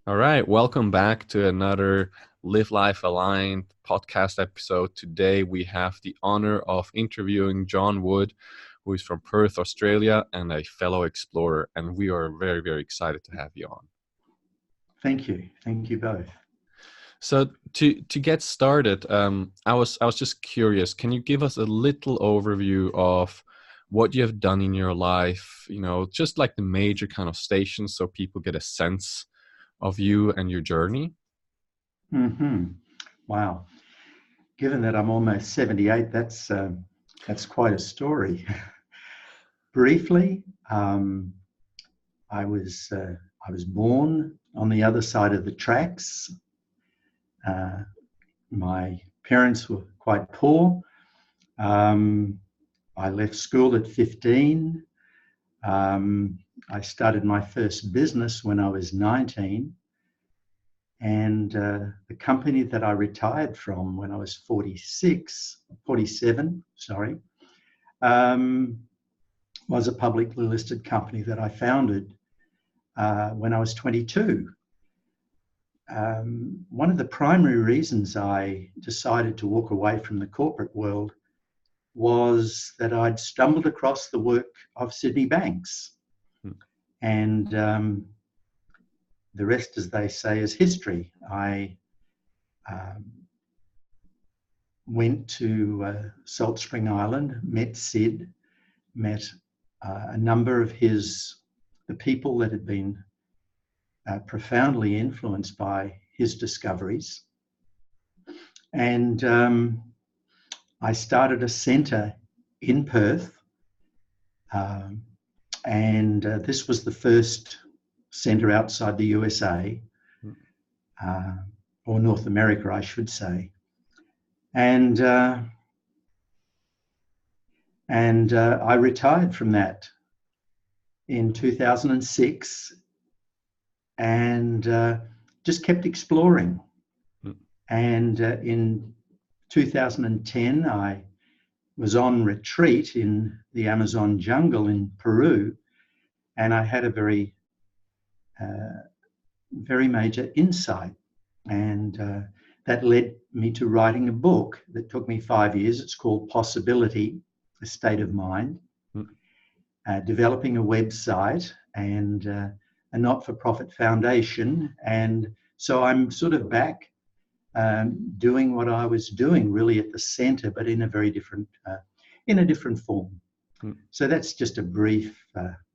All right, welcome back to another Live Life Aligned podcast episode. Today we have the honor of interviewing John Wood, who is from Perth, Australia, and a fellow explorer. And we are very, very excited to have you on. Thank you. Thank you both. So to get started, I was just curious. Can you give us a little overview of what you have done in your life? Just like the major kind of stations, so people get a sense of you and your journey. hmm Wow. Given that I'm almost 78, that's quite a story. Briefly, I was born on the other side of the tracks. Uh, my parents were quite poor. Um, I left school at 15. I started my first business when I was 19. And the company that I retired from when I was 47, um, was a publicly listed company that I founded when I was 22. One of the primary reasons I decided to walk away from the corporate world was that I'd stumbled across the work of Sydney Banks. And the rest, as they say, is history. I went to Salt Spring Island, met Sid, met a number of the people that had been profoundly influenced by his discoveries. And I started a centre in Perth. And this was the first centre outside the USA, or North America, I should say. And I retired from that in 2006 and just kept exploring. And in 2010, I was on retreat in the Amazon jungle in Peru, and I had a very major insight. And that led me to writing a book that took me 5 years. It's called Possibility, A State of Mind, developing a website and a not-for-profit foundation. And so I'm sort of back doing what I was doing really at the center, but in a very different, in a different form. So that's just a brief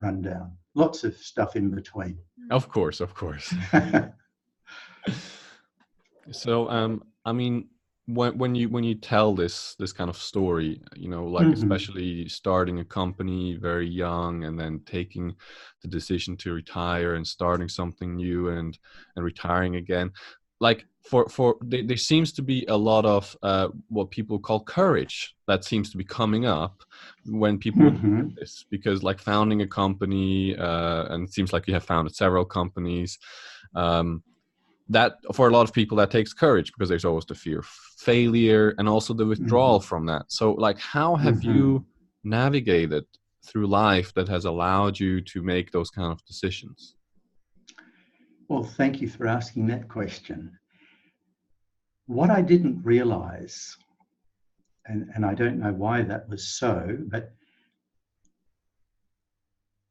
rundown. Lots of stuff in between. Of course, of course. So, I mean, when you tell this kind of story, like especially starting a company very young and then taking the decision to retire and starting something new and retiring again, like there seems to be a lot of what people call courage that seems to be coming up when people look at this, because like founding a company, and it seems like you have founded several companies, that for a lot of people that takes courage, because there's always the fear of failure and also the withdrawal from that. So like, how have you navigated through life that has allowed you to make those kind of decisions? Well, thank you for asking that question. What I didn't realize, and I don't know why that was so, but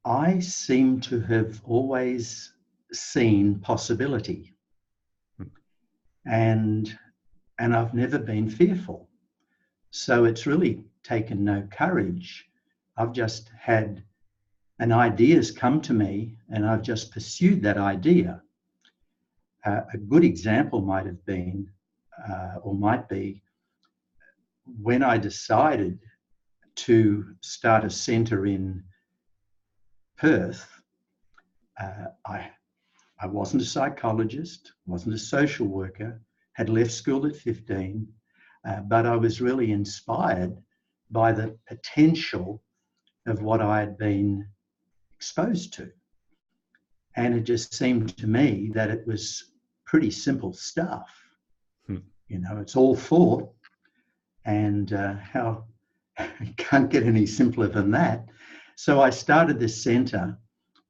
I seem to have always seen possibility. And I've never been fearful. So it's really taken no courage. I've just had an idea's come to me and I've just pursued that idea. A good example might have been, or might be, when I decided to start a centre in Perth. I wasn't a psychologist, wasn't a social worker, had left school at 15, but I was really inspired by the potential of what I had been exposed to. And it just seemed to me that it was pretty simple stuff. It's all thought, and how can't get any simpler than that. So I started this centre,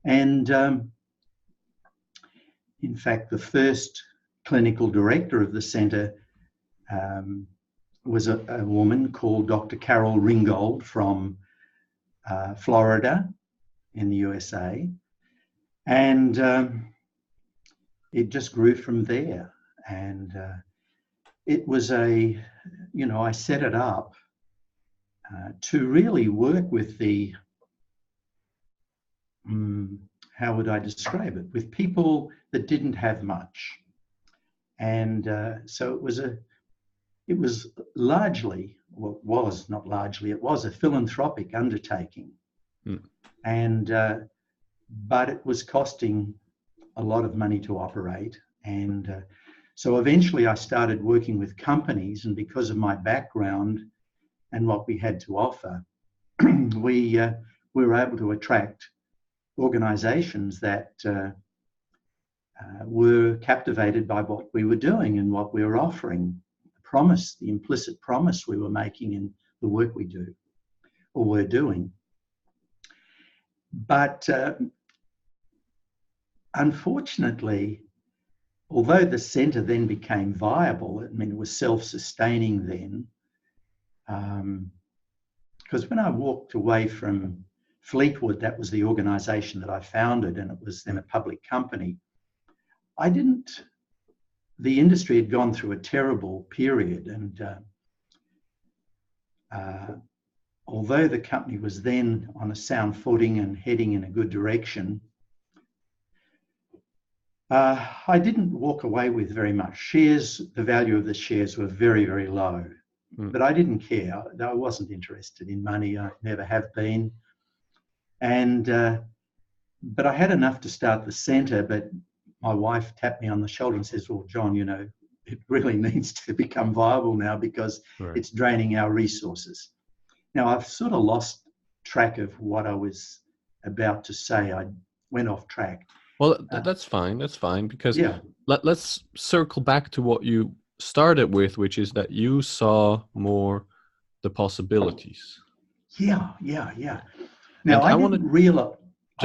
and in fact, the first clinical director of the centre was a woman called Dr. Carol Ringgold from Florida in the USA. And it just grew from there. And it was I set it up to really work with how would I describe it? With people that didn't have much. And so it was largely, well, it was not largely, it was a philanthropic undertaking. And, but it was costing a lot of money to operate. And so eventually I started working with companies, and because of my background and what we had to offer, we were able to attract organizations that were captivated by what we were doing and what we were offering, the implicit promise we were making in the work we do or were doing. But unfortunately, although the centre then became viable, I mean, it was self-sustaining then, because when I walked away from Fleetwood, that was the organisation that I founded, and it was then a public company. The industry had gone through a terrible period, and although the company was then on a sound footing and heading in a good direction, I didn't walk away with very much. Shares, the value of the shares were very, very low, but I didn't care. I wasn't interested in money. I never have been. And, but I had enough to start the centre, but my wife tapped me on the shoulder and says, well, John, it really needs to become viable now because it's draining our resources. Now, I've sort of lost track of what I was about to say. I went off track. Well, that's fine. That's fine, because let's circle back to what you started with, which is that you saw more the possibilities. Yeah. Now, I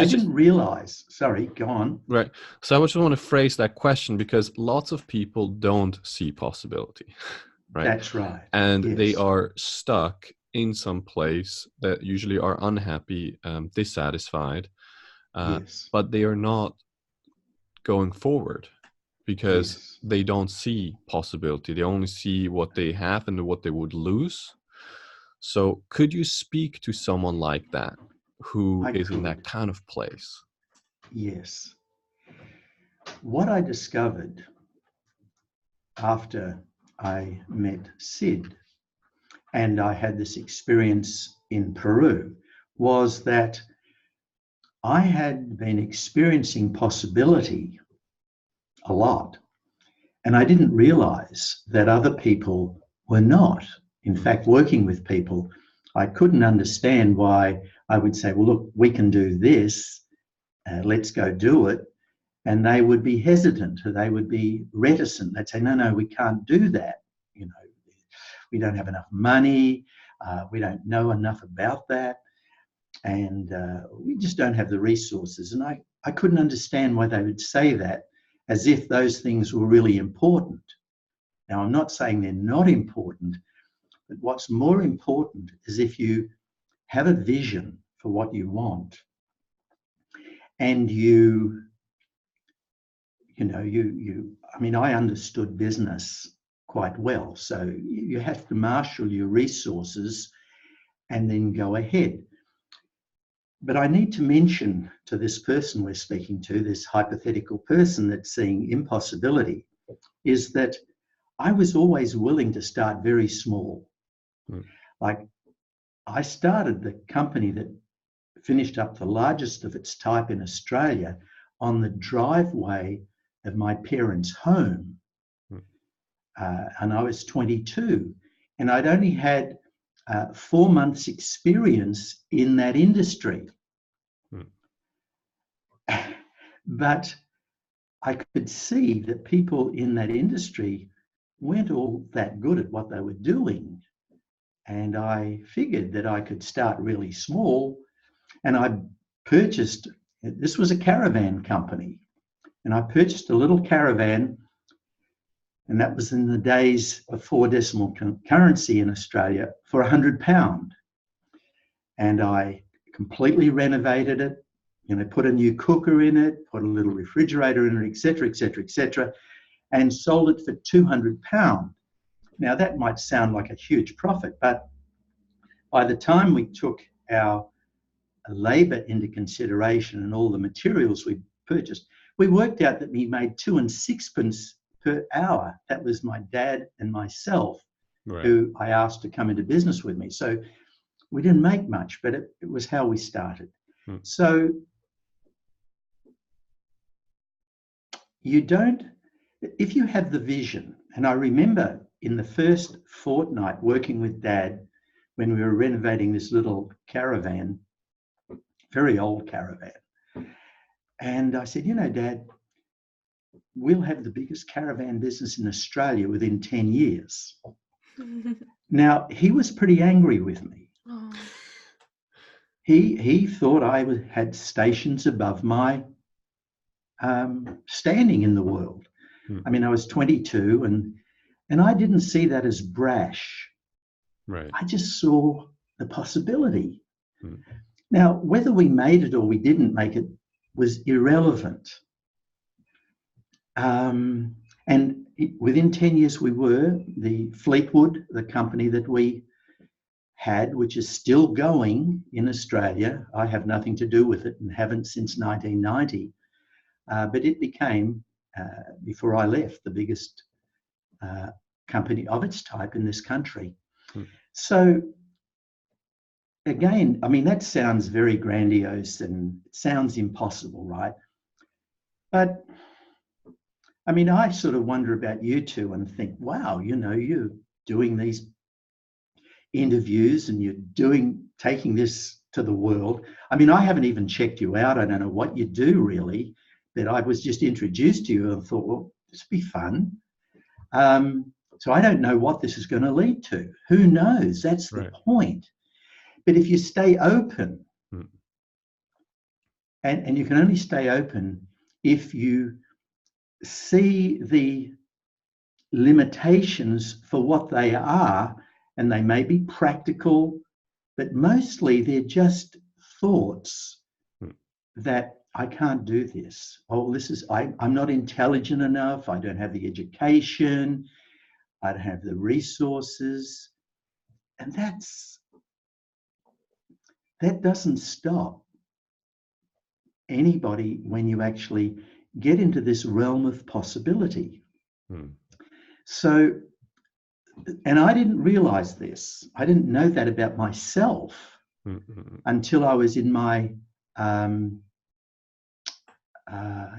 didn't realize, sorry, go on. Right. So I just want to phrase that question, because lots of people don't see possibility, right? That's right. And they are stuck in some place that usually are unhappy, dissatisfied, but they are not going forward because they don't see possibility. They only see what they have and what they would lose. So could you speak to someone like that who is in that kind of place? Yes. What I discovered after I met Sid and I had this experience in Peru was that I had been experiencing possibility a lot, and I didn't realize that other people were not. In fact, working with people, I couldn't understand why I would say, well, look, we can do this, let's go do it. And they would be hesitant, or they would be reticent. They'd say, no, we can't do that. We don't have enough money. We don't know enough about that. And we just don't have the resources. And I couldn't understand why they would say that, as if those things were really important. Now, I'm not saying they're not important, but what's more important is if you have a vision for what you want, and I understood business quite well. So you have to marshal your resources and then go ahead. But I need to mention to this person we're speaking to, this hypothetical person that's seeing impossibility, is that I was always willing to start very small. Like, I started the company that finished up the largest of its type in Australia on the driveway of my parents' home. And I was 22, and I'd only had 4 months experience in that industry. But I could see that people in that industry weren't all that good at what they were doing. And I figured that I could start really small, and I purchased, this was a caravan company. And I purchased a little caravan, and that was in the days before decimal currency in Australia, for £100. And I completely renovated it, put a new cooker in it, put a little refrigerator in it, etc., etc., etc., and sold it for £200. Now, that might sound like a huge profit, but by the time we took our labour into consideration and all the materials we purchased, we worked out that we made 2 and 6pence per hour. That was my dad and myself, right, who I asked to come into business with me. So we didn't make much, but it was how we started. So you don't, if you have the vision, and I remember in the first fortnight working with Dad when we were renovating this little caravan, very old caravan, and I said, Dad, we'll have the biggest caravan business in Australia within 10 years. Now, he was pretty angry with me. Oh. He thought I had stations above my standing in the world. I mean, I was 22 and I didn't see that as brash. Right. I just saw the possibility. Now, whether we made it or we didn't make it was irrelevant. And within 10 years, we were the Fleetwood, the company that we had, which is still going in Australia. I have nothing to do with it and haven't since 1990. But it became, before I left, the biggest company of its type in this country. So again, I mean, that sounds very grandiose and it sounds impossible, right? But I mean, I sort of wonder about you two and think, wow, you're doing these interviews and you're taking this to the world. I mean, I haven't even checked you out. I don't know what you do really, but I was just introduced to you and thought, well, this would be fun. So I don't know what this is going to lead to. Who knows? That's the point. But if you stay open, and you can only stay open if you see the limitations for what they are, and they may be practical, but mostly they're just thoughts that I can't do this. Oh, I'm not intelligent enough. I don't have the education. I don't have the resources. And that doesn't stop anybody when you actually get into this realm of possibility. So, and I didn't realize this. I didn't know that about myself until I was in my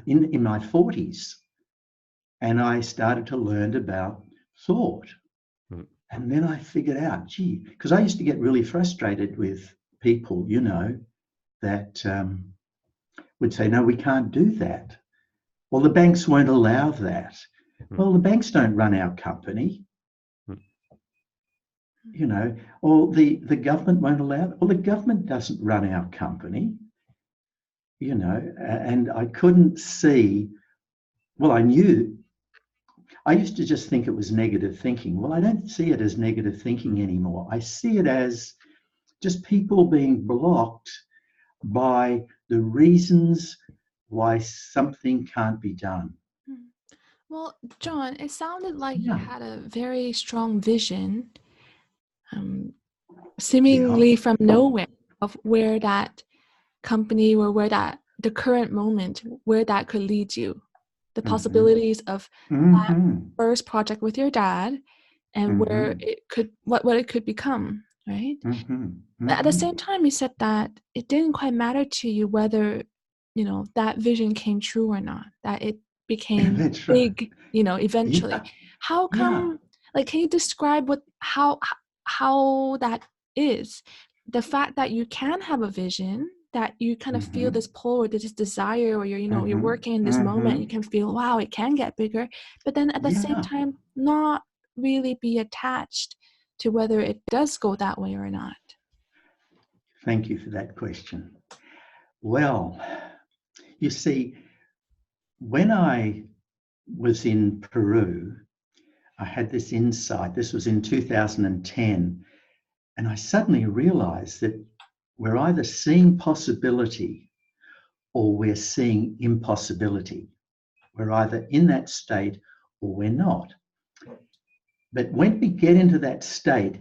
in my 40s, and I started to learn about thought. And then I figured out, gee, because I used to get really frustrated with people, that would say, no, we can't do that. Well, the banks won't allow that. Well, the banks don't run our company. Or the government won't allow it. Well, the government doesn't run our company. And I couldn't see, well, I used to just think it was negative thinking. Well, I don't see it as negative thinking anymore. I see it as just people being blocked by the reasons why something can't be done. Well, John, it sounded like you had a very strong vision, seemingly from nowhere, of where that company or where that the current moment, where that could lead you. The possibilities of that first project with your dad and where it could, what it could become, right? But at the same time, you said that it didn't quite matter to you whether, that vision came true or not, that it became big, eventually. How come, can you describe how that is? The fact that you can have a vision, that you kind of feel this pull or this desire, or you're working in this moment, you can feel, wow, it can get bigger, but then at the same time not really be attached to whether it does go that way or not. Thank you for that question. Well, you see, when I was in Peru, I had this insight. This was in 2010. And I suddenly realized that we're either seeing possibility or we're seeing impossibility. We're either in that state or we're not. But when we get into that state,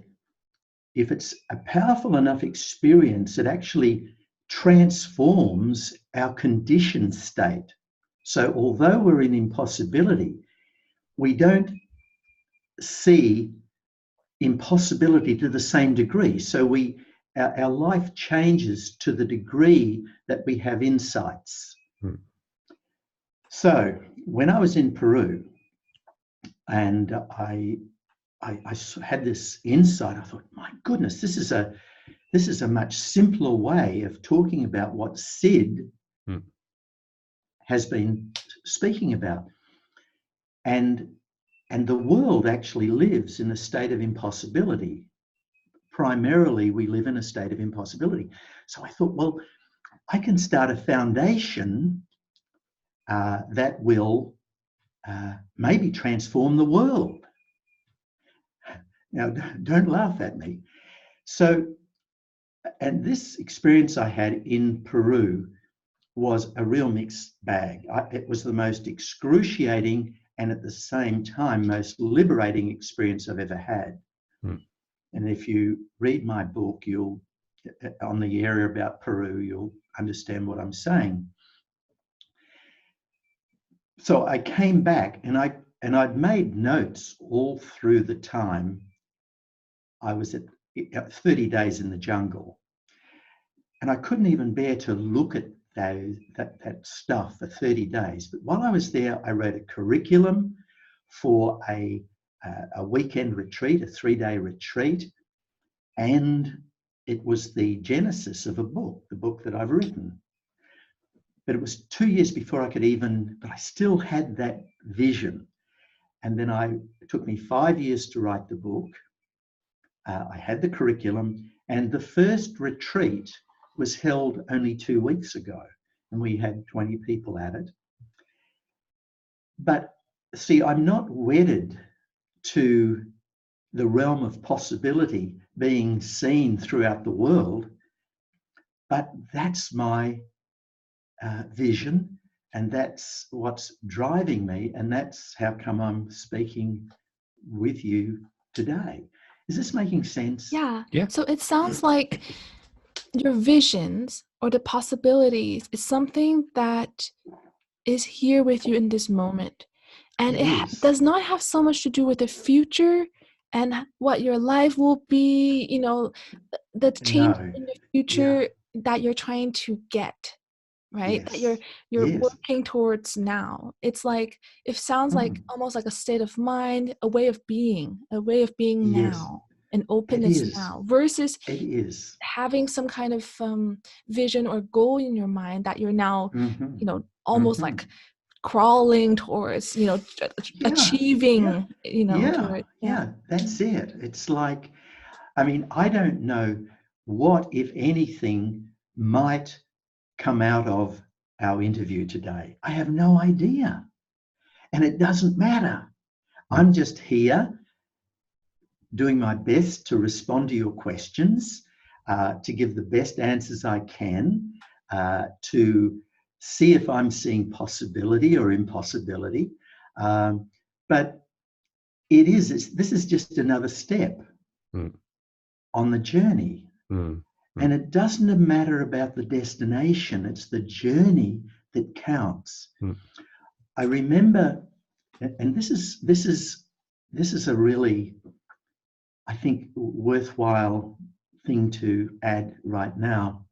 if it's a powerful enough experience, it actually transforms our conditioned state. So although we're in impossibility, we don't see impossibility to the same degree. So our life changes to the degree that we have insights. So when I was in Peru and I had this insight, I thought, my goodness, this is a much simpler way of talking about what Sid has been speaking about. And the world actually lives in a state of impossibility. Primarily, we live in a state of impossibility. So I thought, well, I can start a foundation that will maybe transform the world. Now, don't laugh at me. So, and this experience I had in Peru was a real mixed bag. It was the most excruciating and at the same time most liberating experience I've ever had. And if you read my book, on the area about Peru, you'll understand what I'm saying. So I came back and I'd made notes all through the time I was at 30 days in the jungle. And I couldn't even bear to look at that stuff for 30 days. But while I was there, I wrote a curriculum for a weekend retreat, a 3-day retreat. And it was the genesis of a book, the book that I've written. But it was 2 years before I could but I still had that vision. And then it took me 5 years to write the book. I had the curriculum, and the first retreat was held only 2 weeks ago, and we had 20 people at it. But see, I'm not wedded to the realm of possibility being seen throughout the world, but that's my vision, and that's what's driving me, and that's how come I'm speaking with you today. Is this making sense? Yeah. So it sounds like your visions or the possibilities is something that is here with you in this moment. And it does not have so much to do with the future and what your life will be, the change in the future that you're trying to get, right? That you're working towards now. It's like, it sounds like almost like a state of mind, a way of being now, an openness now, versus having some kind of vision or goal in your mind that you're now, almost like crawling towards, achieving, towards. That's it. It's like, I don't know what, if anything, might come out of our interview today. I have no idea. And it doesn't matter. I'm just here doing my best to respond to your questions, to give the best answers I can, to see if I'm seeing possibility or impossibility. But this is just another step on the journey. And it doesn't matter about the destination, it's the journey that counts. I remember, and this is a really, I think, worthwhile thing to add right now.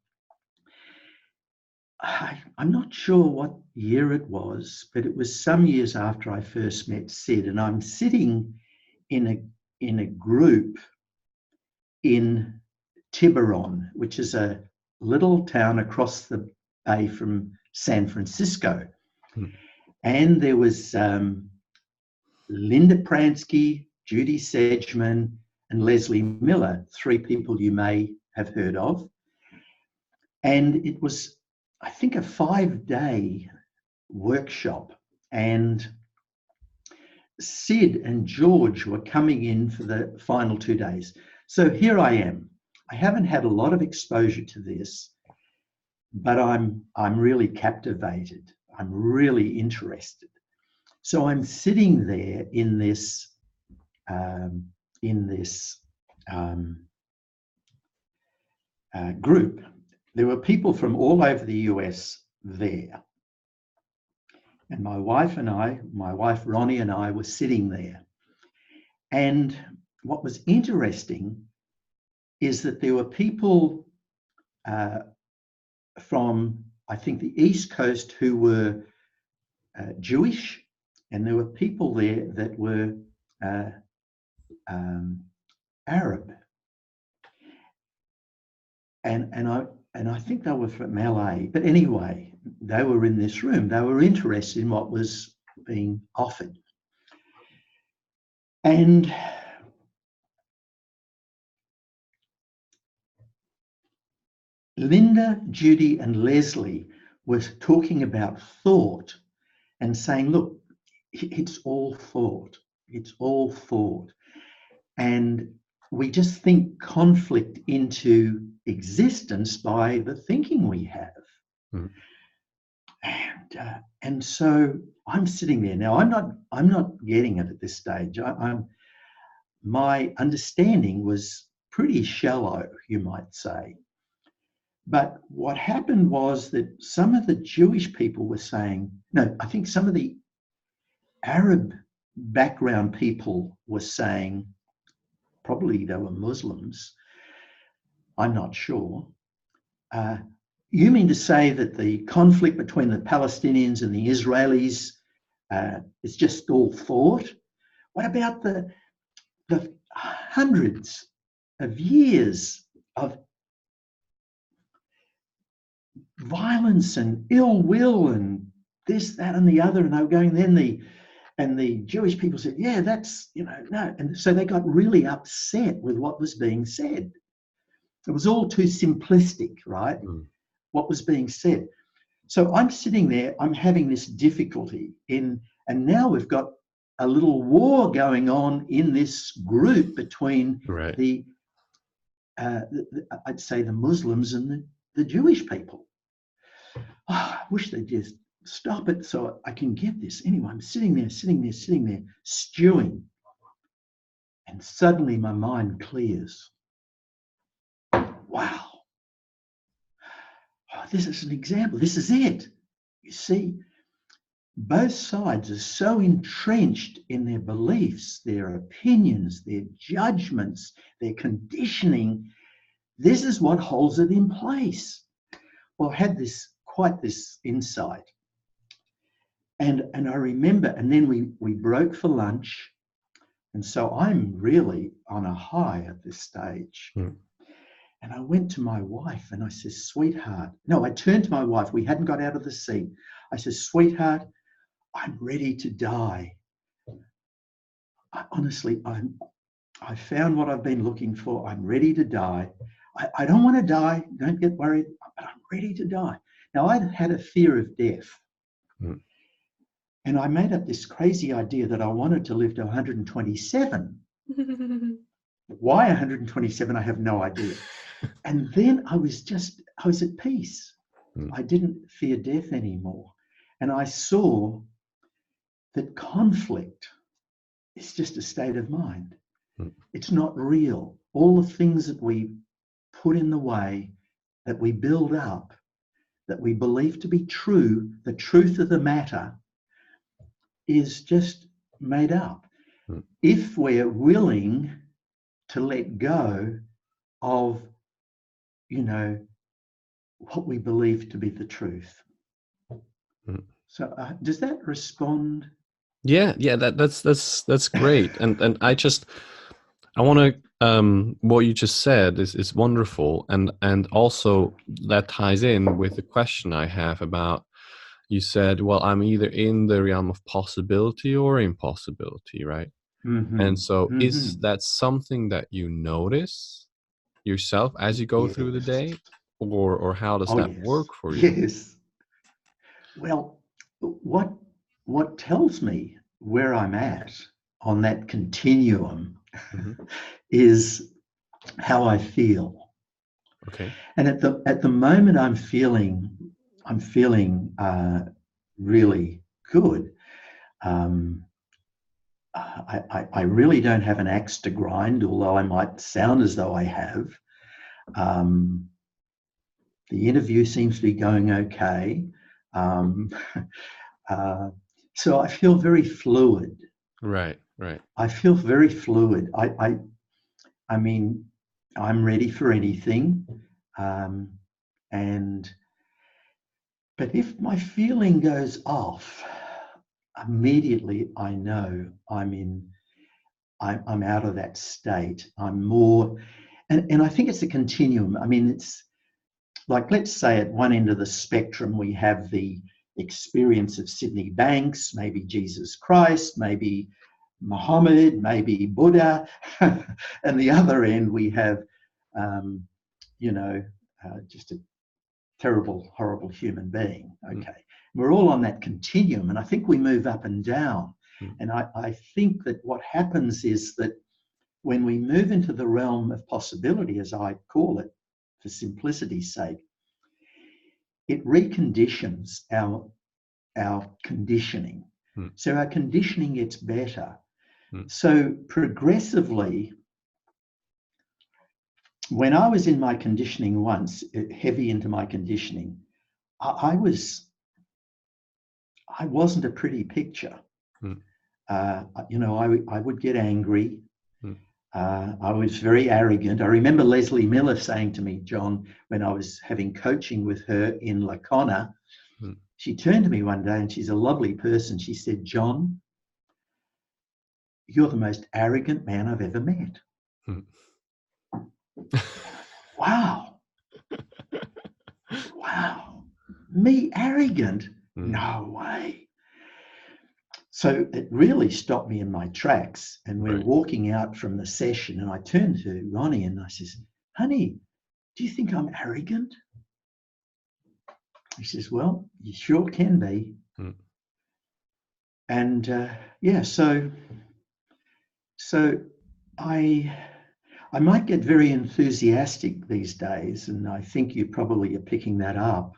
I'm not sure what year it was, but it was some years after I first met Sid, and I'm sitting in a group in Tiburon, which is a little town across the bay from San Francisco. And there was Linda Pransky, Judy Sedgman, and Leslie Miller, 3 people you may have heard of. And it was, I think, a 5-day workshop and Sid and George were coming in for the final 2 days. So here I am. I haven't had a lot of exposure to this, but I'm really captivated. I'm really interested. So I'm sitting there in this group. There were people from all over the US there. And my wife Ronnie and I were sitting there. And what was interesting is that there were people from, I think, the East Coast who were Jewish, and there were people there that were Arab. And I think they were from LA. But anyway, they were in this room. They were interested in what was being offered. And Linda, Judy, and Leslie were talking about thought and saying, look, it's all thought. It's all thought. And we just think conflict into existence by the thinking we have. Mm. And so I'm sitting there now. I'm not getting it at this stage. My understanding was pretty shallow, you might say. But what happened was that some of the Jewish people were saying, no, I think some of the Arab background people were saying, probably they were Muslims, I'm not sure. You mean to say that the conflict between the Palestinians and the Israelis is just all thought? What about the hundreds of years of violence and ill will and this, that, and the other? And they were going, and the Jewish people said, yeah, that's, no. And so they got really upset with what was being said. It was all too simplistic, right? Mm. What was being said. So I'm sitting there, I'm having this difficulty and now we've got a little war going on in this group between right. I'd say the Muslims and the Jewish people. Oh, I wish they'd just stop it so I can get this. Anyway, I'm sitting there, stewing. And suddenly my mind clears. Wow. Oh, this is an example. This is it. You see, both sides are so entrenched in their beliefs, their opinions, their judgments, their conditioning. This is what holds it in place. Well, I had quite this insight. And I remember, and then we broke for lunch. And so I'm really on a high at this stage. Mm. And I went to my wife and I said, sweetheart. No, I turned to my wife. We hadn't got out of the seat. I said, sweetheart, I'm ready to die. Honestly, I found what I've been looking for. I'm ready to die. I don't want to die. Don't get worried, but I'm ready to die. Now, I'd had a fear of death. Mm. And I made up this crazy idea that I wanted to live to 127. Why 127? I have no idea. And then I was at peace. Mm. I didn't fear death anymore. And I saw that conflict is just a state of mind. Mm. It's not real. All the things that we put in the way, that we build up, that we believe to be true, the truth of the matter, is just made up. Mm. If we're willing to let go of, what we believe to be the truth. Mm. So does that respond? Yeah, that's great. and I want to what you just said is wonderful, and also that ties in with the question I have about, you said, well, I'm either in the realm of possibility or impossibility, right? Mm-hmm. And so mm-hmm. Is that something that you notice yourself as you go yes. through the day, or how does that yes. work for you? Yes. Well, what what tells me where I'm at on that continuum is how I feel. Okay. And at the moment, I'm feeling really good. I really don't have an axe to grind, although I might sound as though I have. The interview seems to be going okay. So I feel very fluid. Right. I feel very fluid. I mean, I'm ready for anything. But if my feeling goes off, immediately I know I'm out of that state. I'm more, and I think it's a continuum. I mean, it's like, let's say at one end of the spectrum, we have the experience of Sydney Banks, maybe Jesus Christ, maybe Muhammad, maybe Buddha. And the other end, we have, just a terrible, horrible human being. Okay. We're all on that continuum. And I think we move up and down. And I think that what happens is that when we move into the realm of possibility, as I call it, for simplicity's sake, it reconditions our conditioning. So our conditioning gets better. So progressively, when I was in my conditioning once, heavy into my conditioning, I wasn't a pretty picture. I would get angry. I was very arrogant. I remember Leslie Miller saying to me, John, when I was having coaching with her in Lacona, she turned to me one day, and she's a lovely person. She said, John, you're the most arrogant man I've ever met. Wow. Wow. Me arrogant? No way. So it really stopped me in my tracks. And we're walking out from the session, and I turned to Ronnie and I says, honey, do you think I'm arrogant? He says, well, you sure can be. And so I might get very enthusiastic these days, and I think you probably are picking that up.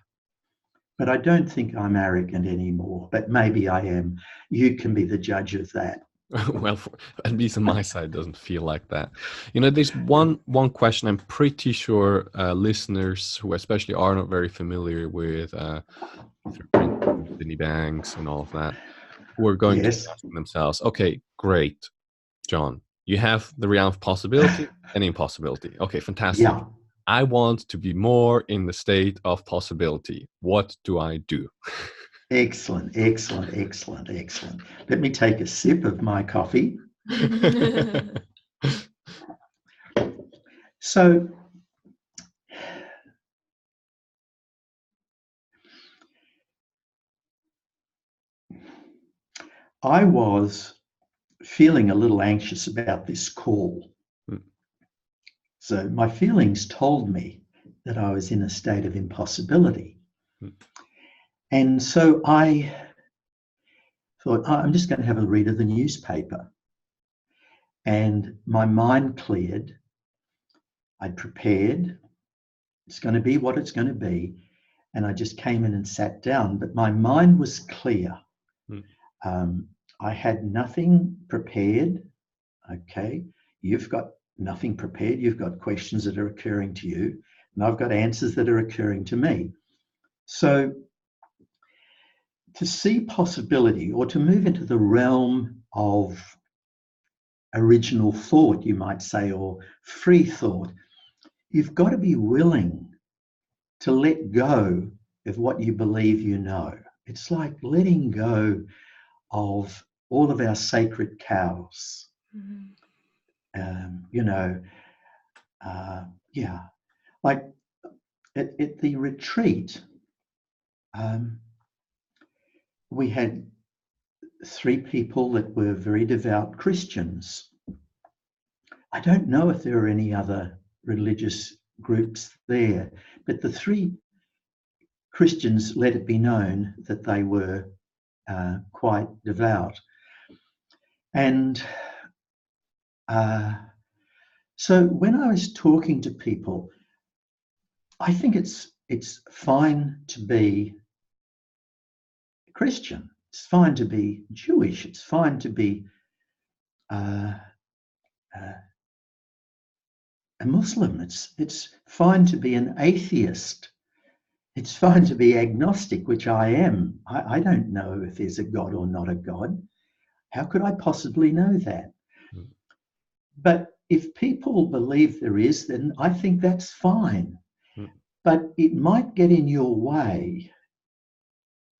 But I don't think I'm arrogant anymore, but maybe I am. You can be the judge of that. Well, at least on my side, it doesn't feel like that. There's one question I'm pretty sure listeners who especially are not very familiar with Sydney Banks and all of that, who are going to be asking themselves, okay, great, John, you have the realm of possibility and impossibility. Okay, fantastic. Yeah. I want to be more in the state of possibility. What do I do? Excellent. Let me take a sip of my coffee. So, I was feeling a little anxious about this call. So my feelings told me that I was in a state of impossibility. And so I thought, I'm just going to have a read of the newspaper. And my mind cleared. I'd prepared. It's going to be what it's going to be. And I just came in and sat down. But my mind was clear. I had nothing prepared. Okay. You've got nothing prepared. You've got questions that are occurring to you. And I've got answers that are occurring to me. So to see possibility, or to move into the realm of original thought, you might say, or free thought, you've got to be willing to let go of what you believe you know. It's like letting go of all of our sacred cows. Like at the retreat, we had 3 people that were very devout Christians. I don't know if there are any other religious groups there, but the 3 Christians let it be known that they were quite devout. And so when I was talking to people, I think it's fine to be Christian. It's fine to be Jewish. It's fine to be a Muslim. It's fine to be an atheist. It's fine to be agnostic, which I am. I don't know if there's a God or not a God. How could I possibly know that? Mm. But if people believe there is, then I think that's fine. Mm. But it might get in your way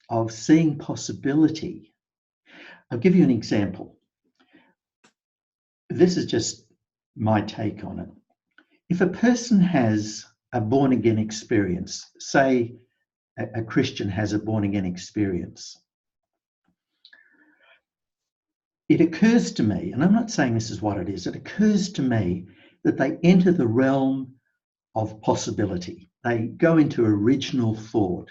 of seeing possibility. I'll give you an example. This is just my take on it. If a person has a born-again experience, say a Christian has a born-again experience, it occurs to me, and I'm not saying this is what it is, it occurs to me that they enter the realm of possibility. They go into original thought.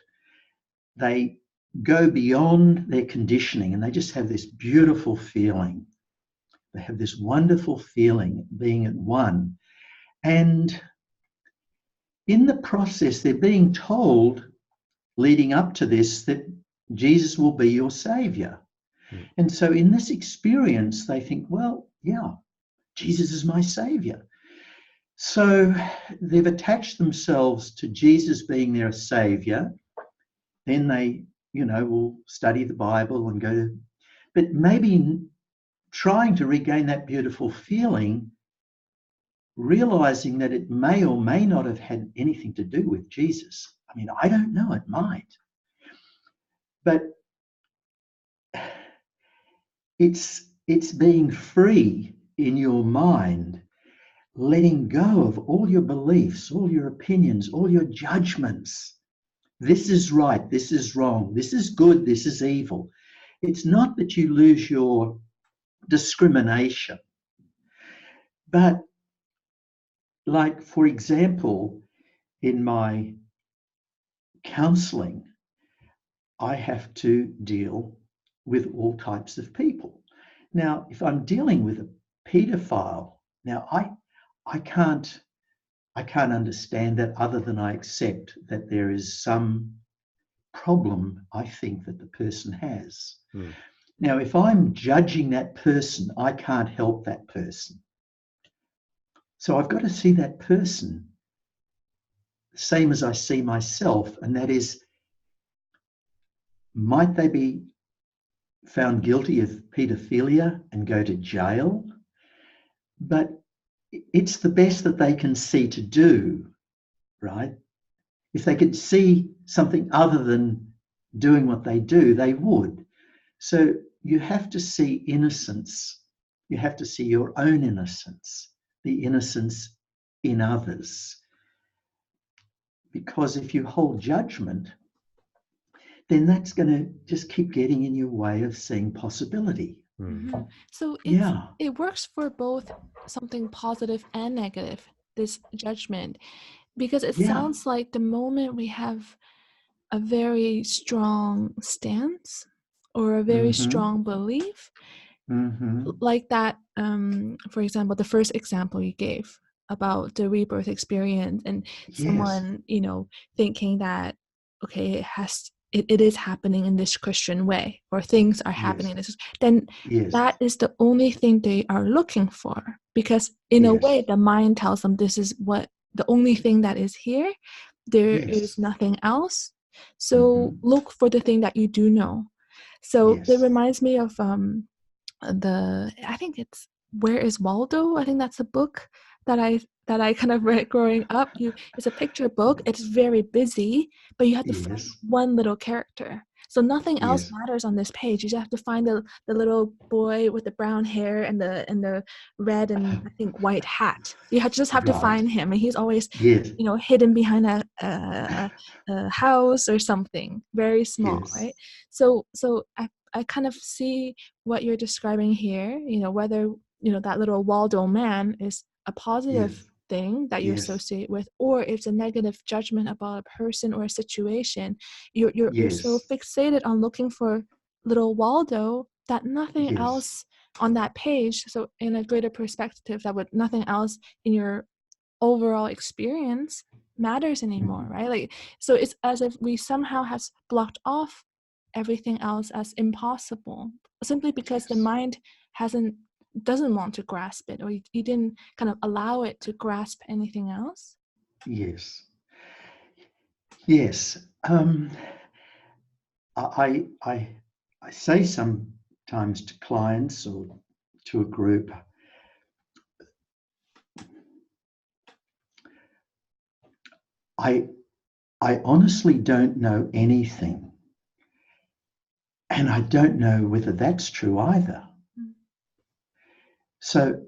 They go beyond their conditioning and they just have this beautiful feeling. They have this wonderful feeling being at one. And in the process, they're being told, leading up to this, that Jesus will be your savior. Mm. And so in this experience, they think, well, yeah, Jesus is my savior. So they've attached themselves to Jesus being their savior. Then they, will study the Bible and go to, but maybe trying to regain that beautiful feeling, realizing that it may or may not have had anything to do with Jesus. I mean, I don't know, it might. But it's being free in your mind, letting go of all your beliefs, all your opinions, all your judgments. This is right, this is wrong, this is good, this is evil. It's not that you lose your discrimination, but like, for example, in my counseling, I have to deal with all types of people. Now, if I'm dealing with a paedophile, now I can't understand that other than I accept that there is some problem I think that the person has. Mm. Now, if I'm judging that person, I can't help that person. So I've got to see that person the same as I see myself, and that is, might they be found guilty of paedophilia and go to jail? But it's the best that they can see to do, right? If they could see something other than doing what they do, they would. So you have to see innocence. You have to see your own innocence, the innocence in others. Because if you hold judgment, then that's going to just keep getting in your way of seeing possibility. Mm-hmm. So Yeah. it works for both something positive and negative, this judgment, because it sounds like the moment we have a very strong stance or a very strong belief, like that, for example, the first example you gave about the rebirth experience and someone, thinking that, okay, it is happening in this Christian way, or things are happening in this, then that is the only thing they are looking for, because in a way the mind tells them this is what the only thing that is here, there is nothing else, so look for the thing that you do know. So it reminds me of I think it's Where is Waldo? I think that's a book that I kind of read growing up. It's a picture book. It's very busy, but you have to find one little character. So nothing else matters on this page. You just have to find the little boy with the brown hair and the red and I think white hat. You just have to find him, and he's always hidden behind a house or something very small, right? So I kind of see what you're describing here, whether, that little Waldo man is a positive thing that you associate with, or it's a negative judgment about a person or a situation. You're so fixated on looking for little Waldo, that nothing Yes. else on that page, so in a greater perspective, that would nothing else in your overall experience matters anymore, right? Like, so it's as if we somehow has blocked off everything else as impossible, simply because the mind doesn't want to grasp it, or you didn't kind of allow it to grasp anything else. Yes. Yes. I say sometimes to clients or to a group, I honestly don't know anything, and I don't know whether that's true either. So,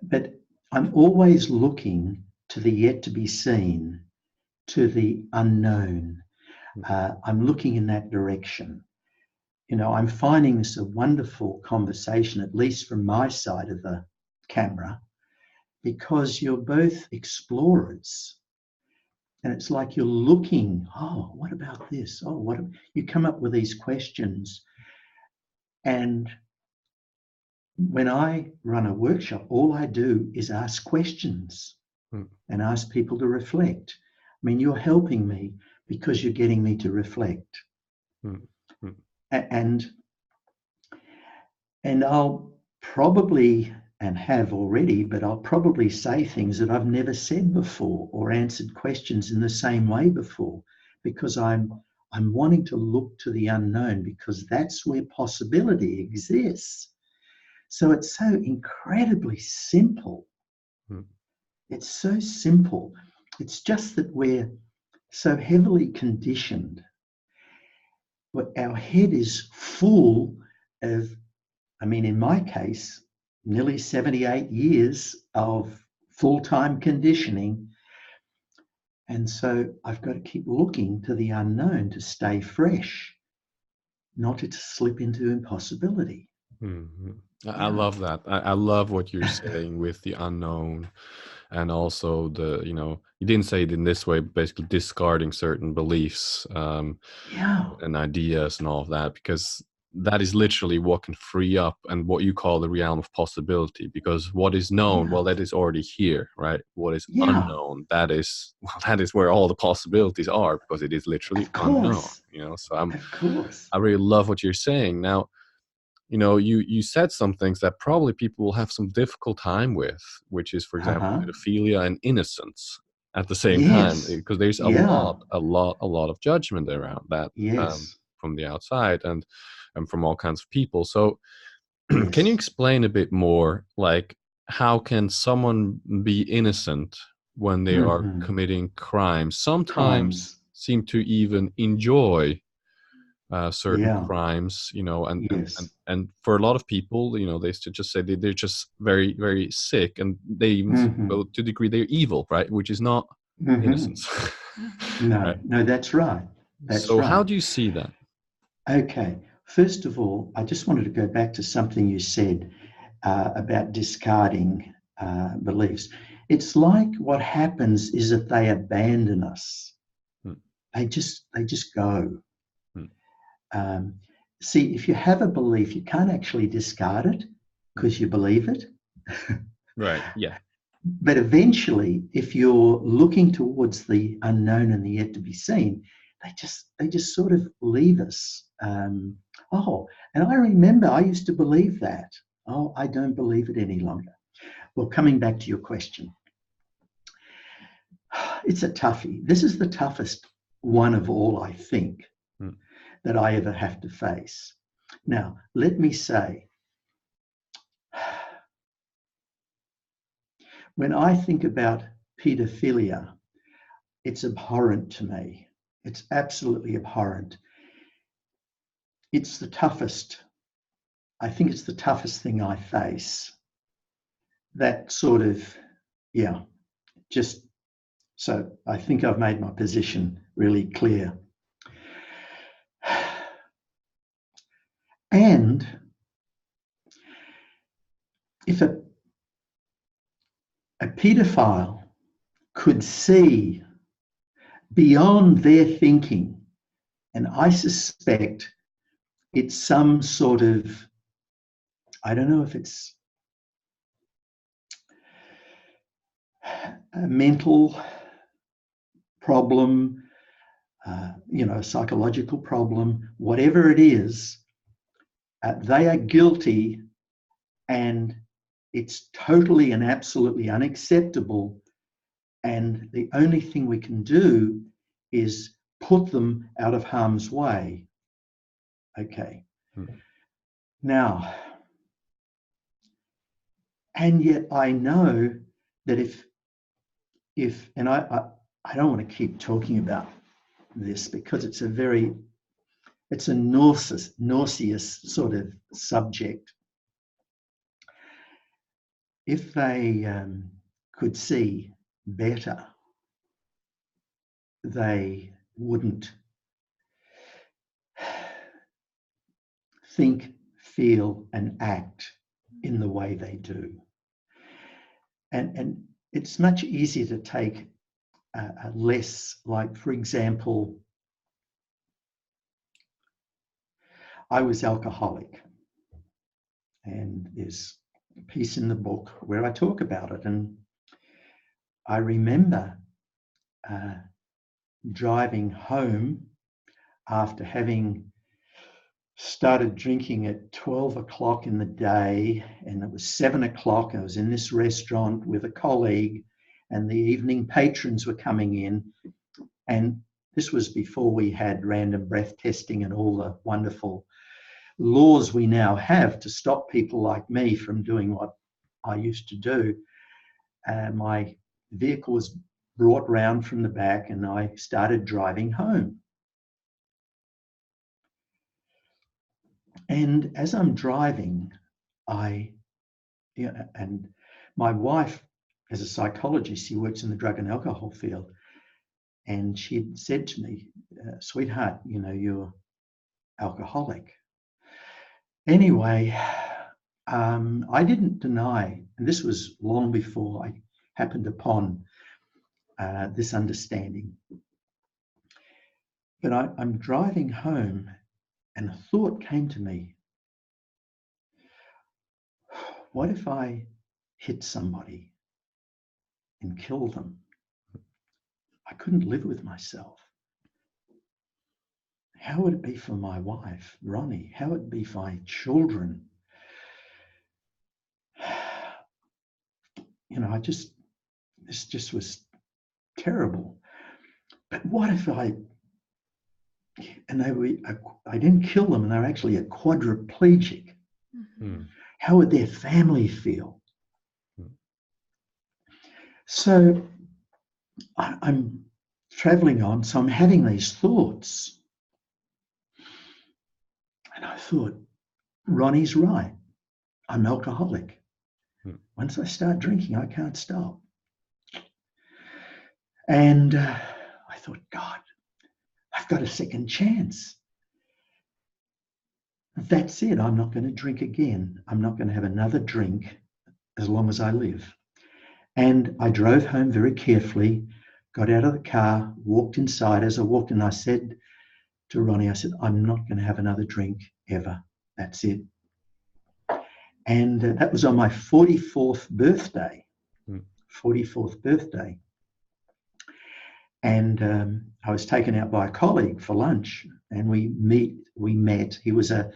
but I'm always looking to the yet to be seen, to the unknown. I'm looking in that direction. You know, I'm finding this a wonderful conversation, at least from my side of the camera, because you're both explorers. And it's like you're looking, oh, what about this? Oh, what? You come up with these questions. And when I run a workshop, all I do is ask questions and ask people to reflect. I mean, you're helping me because you're getting me to reflect. And I'll probably, and have already, but I'll probably say things that I've never said before or answered questions in the same way before, because I'm wanting to look to the unknown, because that's where possibility exists. So it's so incredibly simple. It's so simple. It's just that we're so heavily conditioned. Our head is full of, I mean, in my case, nearly 78 years of full-time conditioning. And so I've got to keep looking to the unknown to stay fresh, not to slip into impossibility. I love that. I love what you're saying with the unknown, and also the, you didn't say it in this way, but basically discarding certain beliefs and ideas and all of that, because that is literally what can free up and what you call the realm of possibility. Because what is known, well, that is already here, right? What is unknown, that is where all the possibilities are, because it is literally unknown. So I really love what you're saying. Now, you said some things that probably people will have some difficult time with, which is, for example, pedophilia and innocence at the same time, because there's a lot of judgment around that from the outside and from all kinds of people. So can you explain a bit more, like, how can someone be innocent when they are committing crimes? Sometimes seem to even enjoy certain crimes, and for a lot of people, they just say they're just very, very sick, and they even go to the degree they're evil, right? Which is not innocence. No, that's right. So how do you see that? Okay. First of all, I just wanted to go back to something you said about discarding beliefs. It's like what happens is that they abandon us. They just go. See, if you have a belief, you can't actually discard it because you believe it. Right. Yeah. But eventually, if you're looking towards the unknown and the yet to be seen, they just sort of leave us. And I remember I used to believe that. Oh, I don't believe it any longer. Well, coming back to your question, it's a toughie. This is the toughest one of all, I think, that I ever have to face. Now, let me say, when I think about pedophilia, it's abhorrent to me. It's absolutely abhorrent. It's the toughest. I think it's the toughest thing I face. That sort of, just so I think I've made my position really clear. And if a paedophile could see beyond their thinking, and I suspect it's some sort of, I don't know if it's a mental problem, a psychological problem, whatever it is, they are guilty, and it's totally and absolutely unacceptable. And the only thing we can do is put them out of harm's way. Okay. Now, and yet I know that if and I don't want to keep talking about this because it's a nauseous sort of subject. If they could see better, they wouldn't think, feel, and act in the way they do. And it's much easier to take a less, like, for example, I was alcoholic, and there's a piece in the book where I talk about it. And I remember driving home after having started drinking at 12 o'clock in the day, and it was 7 o'clock. I was in this restaurant with a colleague, and the evening patrons were coming in. And this was before we had random breath testing and all the wonderful laws we now have to stop people like me from doing what I used to do. My vehicle was brought round from the back, and I started driving home. And as I'm driving, and my wife, as a psychologist, she works in the drug and alcohol field, and she said to me, sweetheart, you're alcoholic. Anyway, I didn't deny, and this was long before I happened upon this understanding. But I'm driving home, and a thought came to me. What if I hit somebody and kill them? I couldn't live with myself. How would it be for my wife, Ronnie? How would it be for my children? This just was terrible. But what if I didn't kill them, and they were actually a quadriplegic? Mm-hmm. How would their family feel? Mm-hmm. So I'm traveling on, so I'm having these thoughts. And I thought, Ronnie's right. I'm alcoholic. Mm-hmm. Once I start drinking, I can't stop. And I thought, God, I've got a second chance. That's it. I'm not going to drink again. I'm not going to have another drink as long as I live. And I drove home very carefully, got out of the car, walked inside. As I walked in, I said to Ronnie, I said, I'm not going to have another drink ever. That's it. And that was on my 44th birthday. 44th birthday. And I was taken out by a colleague for lunch, and we met. He was a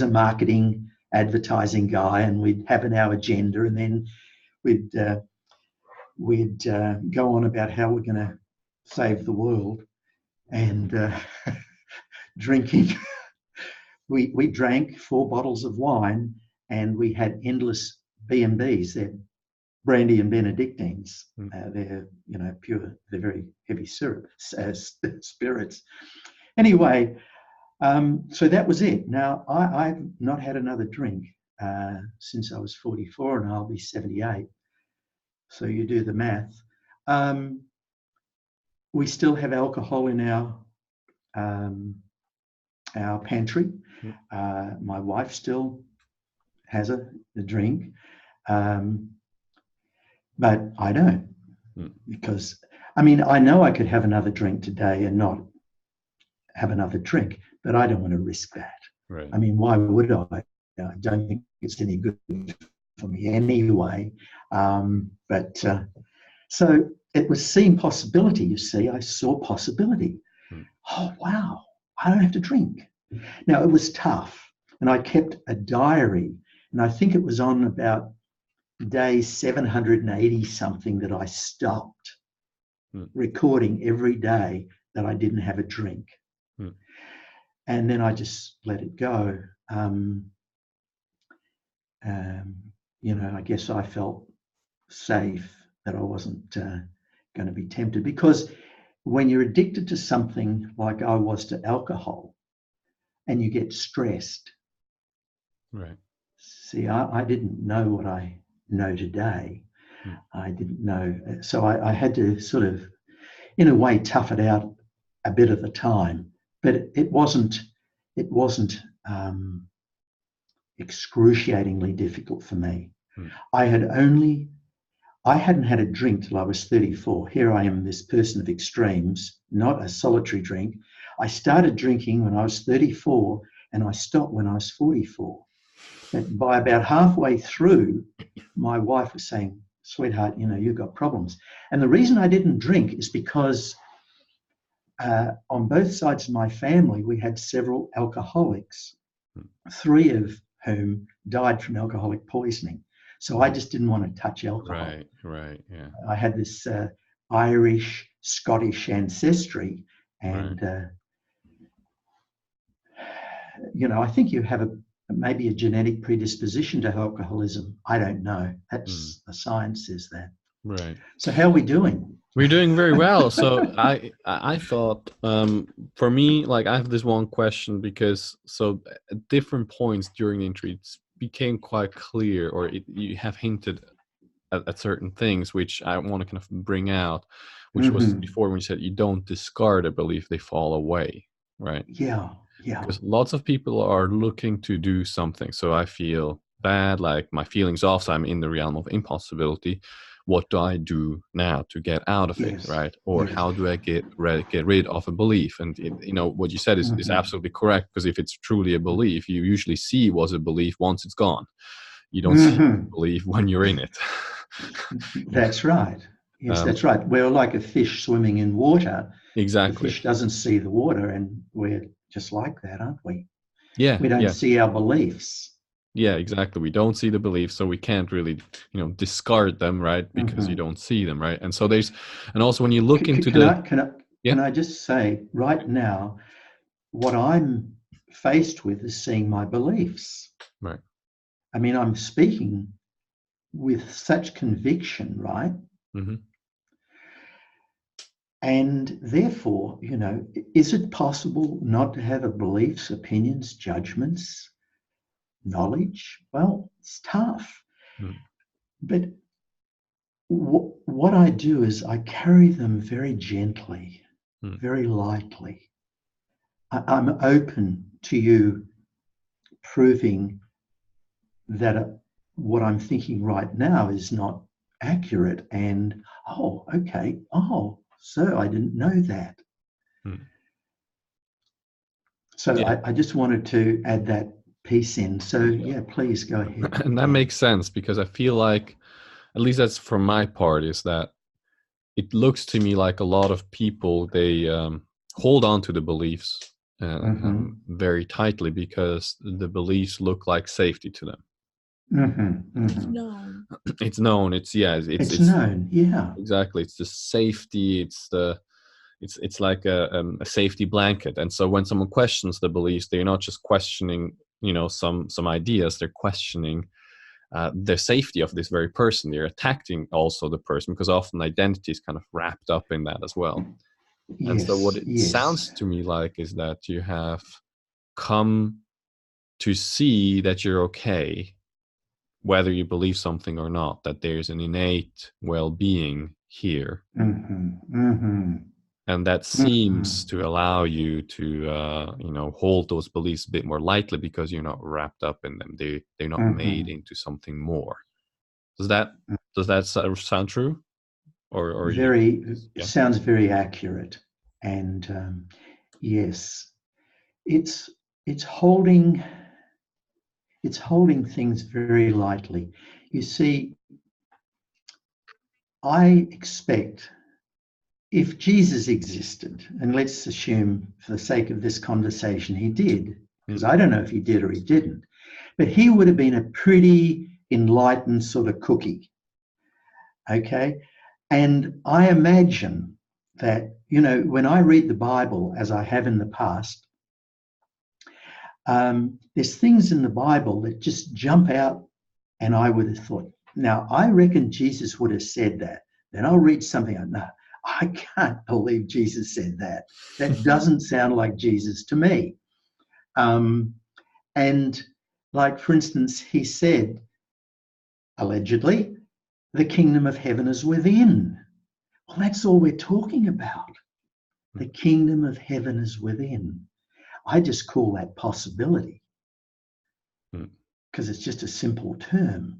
marketing, advertising guy, and we'd have our agenda, and then we'd go on about how we're going to save the world, and drinking. We drank 4 bottles of wine, and we had endless B&Bs. They're brandy and Benedictines. They're pure. They're very heavy spirits. Anyway, so that was it. Now I've not had another drink since I was 44, and I'll be 78. So you do the math. We still have alcohol in our pantry. My wife still has a drink. But I don't, because, I know I could have another drink today and not have another drink, but I don't want to risk that. Right. I mean, why would I? I don't think it's any good for me anyway. So it was seeing possibility, you see. I saw possibility. Mm. Oh, wow, I don't have to drink. Now, it was tough, and I kept a diary, and I think it was on about day 780 something that I stopped recording every day that I didn't have a drink. Mm. And then I just let it go. I guess I felt safe that I wasn't going to be tempted, because when you're addicted to something like I was to alcohol and you get stressed, Right. see, I didn't know what I know today. I didn't know. So I had to sort of, in a way, tough it out a bit at the time. But it wasn't excruciatingly difficult for me. I hadn't had a drink till I was 34. Here I am, this person of extremes, not a solitary drink. I started drinking when I was 34 and I stopped when I was 44. But by about halfway through, my wife was saying, sweetheart, you've got problems. And the reason I didn't drink is because on both sides of my family, we had several alcoholics, 3 of whom died from alcoholic poisoning. So I just didn't want to touch alcohol. Right, yeah. I had this Irish, Scottish ancestry, and I think you have maybe a genetic predisposition to alcoholism. I don't know. That's the science says that. Right. So how are we doing? We're doing very well. So I thought, for me, like, I have this one question, because at different points during the interview, it became quite clear, or you have hinted at certain things, which I want to kind of bring out, which was before when you said you don't discard a belief, they fall away, right? Yeah. Because lots of people are looking to do something. So I feel bad, like my feelings off, so I'm in the realm of impossibility. What do I do now to get out of it, right? Or how do I get rid of a belief? And what you said is absolutely correct, because if it's truly a belief, you usually see what's a belief once it's gone. You don't see a belief when you're in it. That's right. Yes, that's right. We're like a fish swimming in water. Exactly. The fish doesn't see the water, and we're just like that, aren't we? Yeah. We don't see our beliefs. Yeah, exactly. We don't see the beliefs, so we can't really, discard them, right? Because you don't see them, right? And so and also when you look into can I just say right now, what I'm faced with is seeing my beliefs. Right. I mean, I'm speaking with such conviction, right? Mm-hmm. And therefore, is it possible not to have beliefs, opinions, judgments, knowledge? Well, it's tough. But what I do is I carry them very gently, very lightly. I'm open to you proving that what I'm thinking right now is not accurate. And, okay. So I didn't know that. So yeah. I just wanted to add that piece in. So yeah, please go ahead. And that makes sense, because I feel like, at least that's from my part, is that it looks to me like a lot of people, they hold on to the beliefs very tightly, because the beliefs look like safety to them. It's known. It's known. It's known. Yeah. Exactly. It's the safety. It's like a safety blanket. And so when someone questions the beliefs, they're not just questioning, some ideas. They're questioning the safety of this very person. They're attacking also the person, because often identity is kind of wrapped up in that as well. Yes, and so what it sounds to me like is that you have come to see that you're okay, whether you believe something or not, that there's an innate well-being here. And that seems to allow you to, hold those beliefs a bit more lightly, because you're not wrapped up in them. They're not made into something more. Does that sound true? Or sounds very accurate. And yes, it's it's holding things very lightly. You see, I expect if Jesus existed, and let's assume for the sake of this conversation he did, because I don't know if he did or he didn't, but he would have been a pretty enlightened sort of cookie. Okay? And I imagine that, you know, when I read the Bible, as I have in the past, there's things in the Bible that just jump out, and I would have thought, now, I reckon Jesus would have said that. Then I'll read something, no, I can't believe Jesus said that. That doesn't sound like Jesus to me. And like, for instance, he said, allegedly, the kingdom of heaven is within. Well, that's all we're talking about. The kingdom of heaven is within. I just call that possibility because it's just a simple term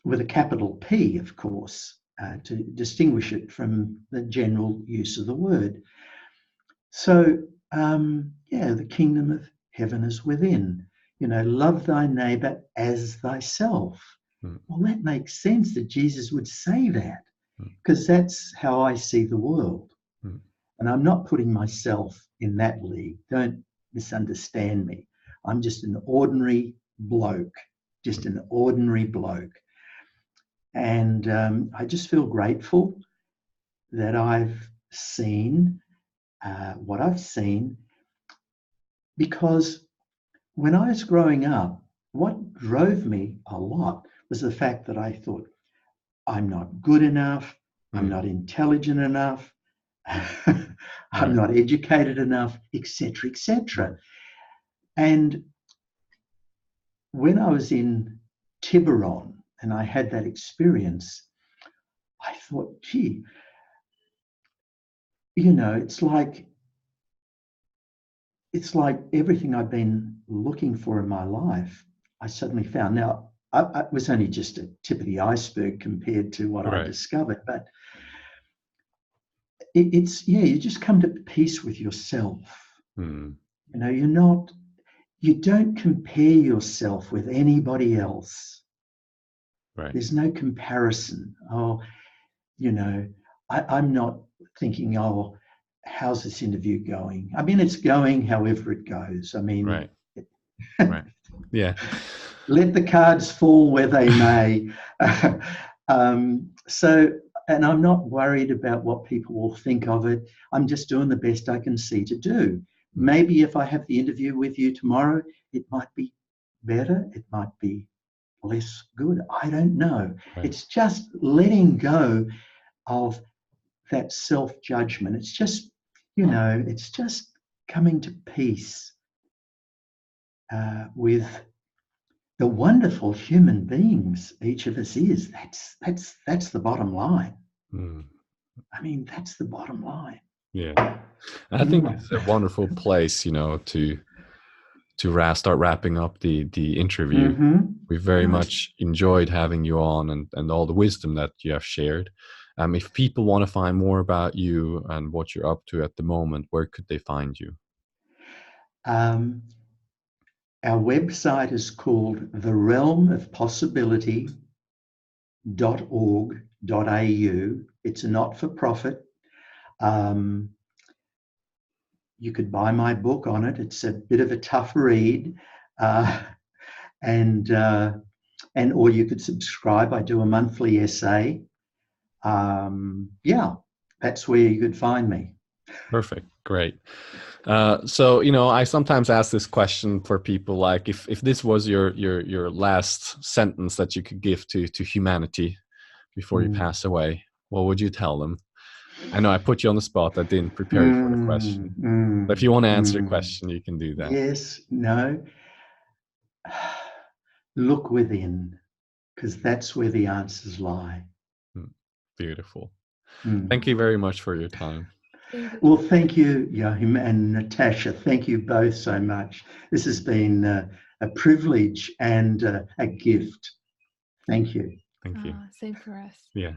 with a capital P, of course, to distinguish it from the general use of the word. So, yeah, the kingdom of heaven is within. You know, love thy neighbor as thyself. Well, that makes sense that Jesus would say that because that's how I see the world. And I'm not putting myself in that league. Don't misunderstand me. I'm just an ordinary bloke, just an ordinary bloke. And I just feel grateful that I've seen what I've seen, because when I was growing up, what drove me a lot was the fact that I thought, I'm not good enough, I'm not intelligent enough, I'm not educated enough, etc., etc. And when I was in Tiburon and I had that experience, I thought, gee, you know, it's like everything I've been looking for in my life, I suddenly found. Now, I was only just a tip of the iceberg compared to what I discovered, but it's, yeah, you just come to peace with yourself. You know, you don't compare yourself with anybody else. There's no comparison. Oh, you know, I'm not thinking, oh, how's this interview going? I mean, it's going however it goes. I mean, yeah. Let the cards fall where they may. So, and I'm not worried about what people will think of it. I'm just doing the best I can see to do. Maybe if I have the interview with you tomorrow, it might be better. It might be less good. I don't know. It's just letting go of that self-judgment. It's just, you know, it's just coming to peace with the wonderful human beings each of us is. That's the bottom line. I mean, that's the bottom line. Yeah, I think it's a wonderful place, you know, to start wrapping up the interview. We very much enjoyed having you on and all the wisdom that you have shared. If people want to find more about you and what you're up to at the moment, where could they find you? Our website is called therealmofpossibility.org.au. It's a not-for-profit. You could buy my book on it. It's a bit of a tough read, and or you could subscribe. I do a monthly essay. Yeah, that's where you could find me. Perfect. Great. So, you know, I sometimes ask this question for people, like if this was your last sentence that you could give to humanity before you pass away, what would you tell them? I know I put you on the spot. I didn't prepare you for the question. But if you want to answer the question, you can do that. Yes, no. Look within, because that's where the answers lie. Beautiful. Thank you very much for your time. Well, thank you, Jachym and Natasha. Thank you both so much. This has been a privilege and a gift. Thank you. Thank you. Same for us. Yeah.